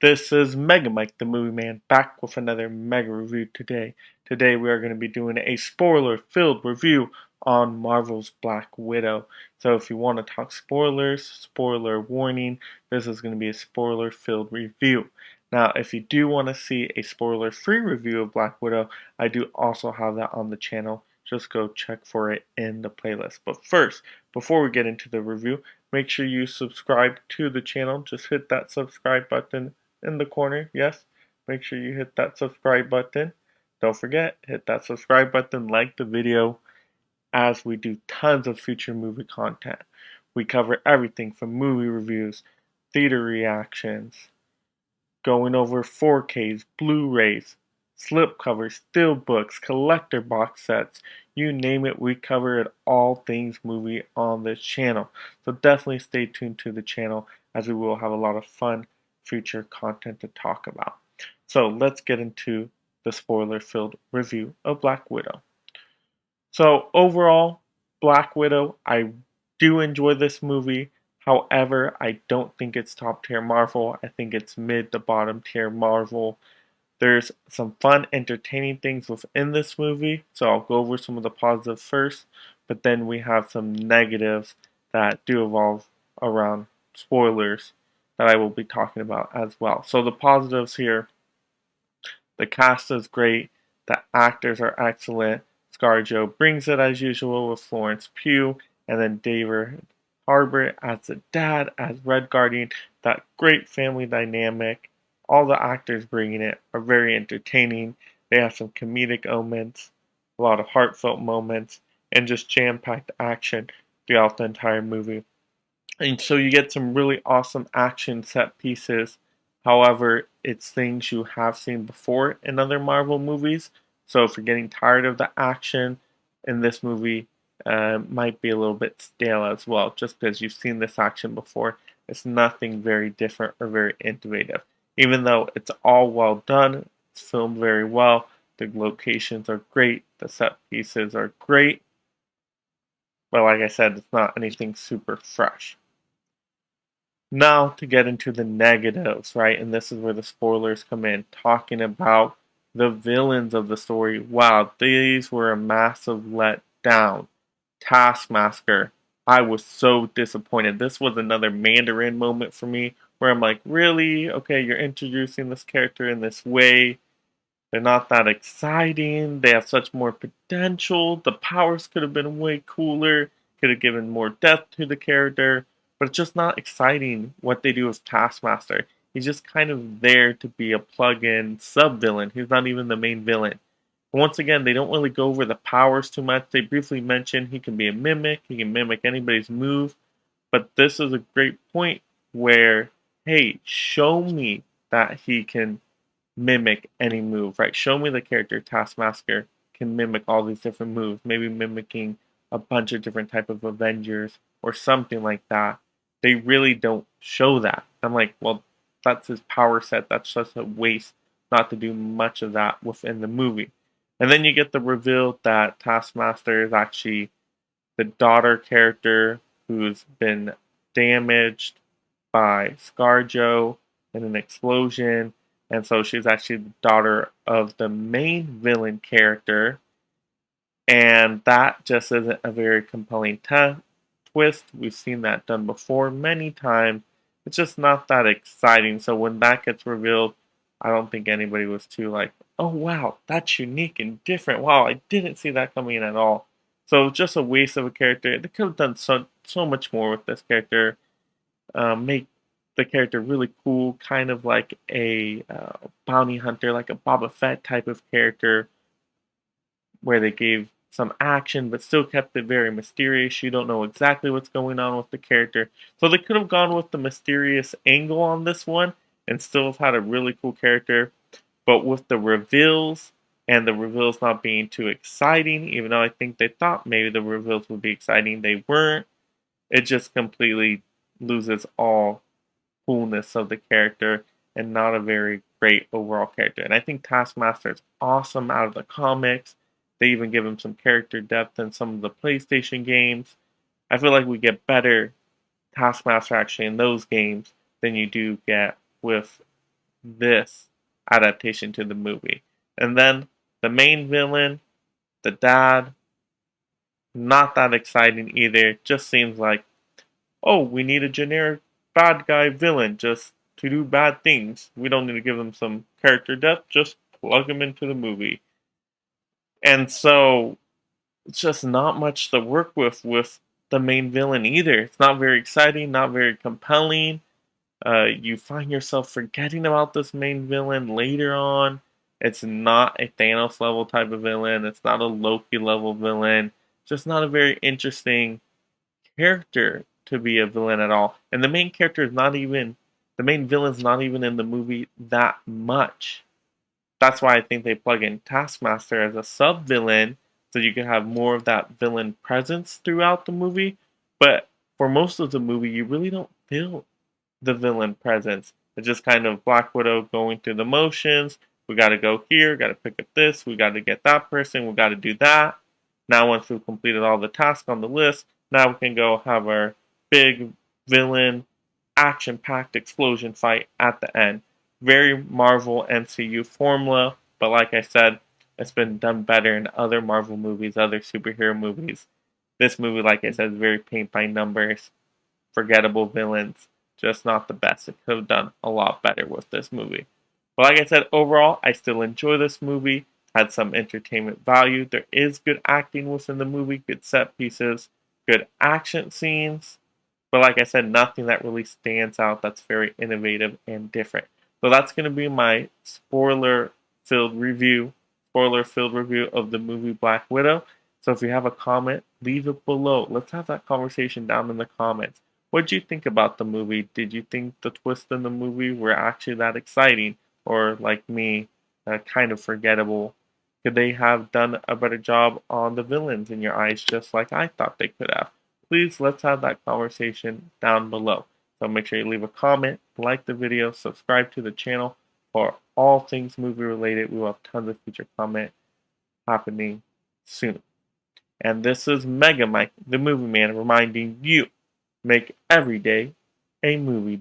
This is Mega Mike, the Movie Man, back with another mega review today. Today we are going to be doing a spoiler-filled review on Marvel's Black Widow. So if you want to talk spoilers, spoiler warning, this is going to be a spoiler-filled review. Now, if you do want to see a spoiler-free review of Black Widow, I do also have that on the channel. Just go check for it in the playlist. But first, before we get into the review, make sure you subscribe to the channel. Just hit that subscribe button in the corner. Yes, make sure you hit that subscribe button. Don't forget, hit that subscribe button, like the video, as we do tons of future movie content. We cover everything from movie reviews, theater reactions, going over 4Ks, Blu-rays, slipcovers, steelbooks, collector box sets, you name it, we cover it, all things movie on this channel. So definitely stay tuned to the channel as we will have a lot of fun future content to talk about. So let's get into the spoiler-filled review of Black Widow. So overall, Black Widow, I do enjoy this movie. However, I don't think it's top tier Marvel. I think it's mid to bottom tier Marvel. There's some fun, entertaining things within this movie, so I'll go over some of the positives first, but then we have some negatives that do evolve around spoilers that I will be talking about as well. So the positives here, the cast is great, the actors are excellent. ScarJo brings it as usual with Florence Pugh, and then David Harbour as the dad, as Red Guardian. That great family dynamic. All the actors bringing it are very entertaining. They have some comedic moments, a lot of heartfelt moments, and just jam-packed action throughout the entire movie. And so you get some really awesome action set pieces. However, it's things you have seen before in other Marvel movies. So if you're getting tired of the action in this movie, might be a little bit stale as well, just because you've seen this action before. It's nothing very different or very innovative. Even though it's all well done, it's filmed very well, the locations are great, the set pieces are great, but like I said, it's not anything super fresh. Now to get into the negatives, right? And this is where the spoilers come in, talking about the villains of the story. Wow, these were a massive letdown. Taskmaster, I was so disappointed. This was another Mandarin moment for me where I'm like, really? Okay, you're introducing this character in this way. They're not that exciting. They have such more potential. The powers could have been way cooler, could have given more depth to the character, but it's just not exciting what they do with Taskmaster. He's just kind of there to be a plug-in sub-villain. He's not even the main villain. Once again, they don't really go over the powers too much. They briefly mention he can be a mimic, he can mimic anybody's move, but this is a great point where, hey, show me that he can mimic any move, right? Show me the character Taskmaster can mimic all these different moves, maybe mimicking a bunch of different type of Avengers or something like that. They really don't show that. I'm like, well, that's his power set. That's just a waste not to do much of that within the movie. And then you get the reveal that Taskmaster is actually the daughter character who's been damaged by ScarJo in an explosion, and so she's actually the daughter of the main villain character, and that just isn't a very compelling twist. We've seen that done before many times. It's just not that exciting. So when that gets revealed, I don't think anybody was too like, oh wow, that's unique and different. Wow, I didn't see that coming in at all. So just a waste of a character. They could have done so much more with this character. Make the character really cool, kind of like a bounty hunter, like a Boba Fett type of character, where they gave some action but still kept it very mysterious. You don't know exactly what's going on with the character. So they could have gone with the mysterious angle on this one and still have had a really cool character. But with the reveals and the reveals not being too exciting, even though I think they thought maybe the reveals would be exciting, they weren't. It just completely loses all coolness of the character and not a very great overall character. And I think Taskmaster is awesome out of the comics. They even give him some character depth in some of the PlayStation games. I feel like we get better Taskmaster actually in those games than you do get with this adaptation to the movie. And then the main villain, the dad, not that exciting either. Just seems like, oh, we need a generic bad guy villain just to do bad things. We don't need to give them some character depth, just plug them into the movie. And so it's just not much to work with the main villain either. It's not very exciting, not very compelling. You find yourself forgetting about this main villain later on. It's not a Thanos level type of villain. It's not a Loki level villain. Just not a very interesting character to be a villain at all. And the main character is not even, the main villain's not even in the movie that much. That's why I think they plug in Taskmaster as a sub villain so you can have more of that villain presence throughout the movie. But for most of the movie, you really don't feel the villain presence. It's just kind of Black Widow going through the motions. We got to go here, got to pick up this, we got to get that person, we got to do that. Now, once we've completed all the tasks on the list, now we can go have our big villain action packed explosion fight at the end. Very Marvel MCU formula, but like I said, it's been done better in other Marvel movies, other superhero movies. This movie, like I said, is very paint by numbers, forgettable villains, just not the best. It could have done a lot better with this movie. But like I said, overall, I still enjoy this movie. Had some entertainment value. There is good acting within the movie, good set pieces, good action scenes. But like I said, nothing that really stands out that's very innovative and different. So that's going to be my spoiler filled review of the movie Black Widow. So if you have a comment, leave it below. Let's have that conversation down in the comments. What did you think about the movie? Did you think the twists in the movie were actually that exciting? Or, like me, kind of forgettable? Could they have done a better job on the villains in your eyes, just like I thought they could have? Please, let's have that conversation down below. So make sure you leave a comment, like the video, subscribe to the channel for all things movie related. We will have tons of future content happening soon. And this is Mega Mike, the Movie Man, reminding you, make every day a movie day.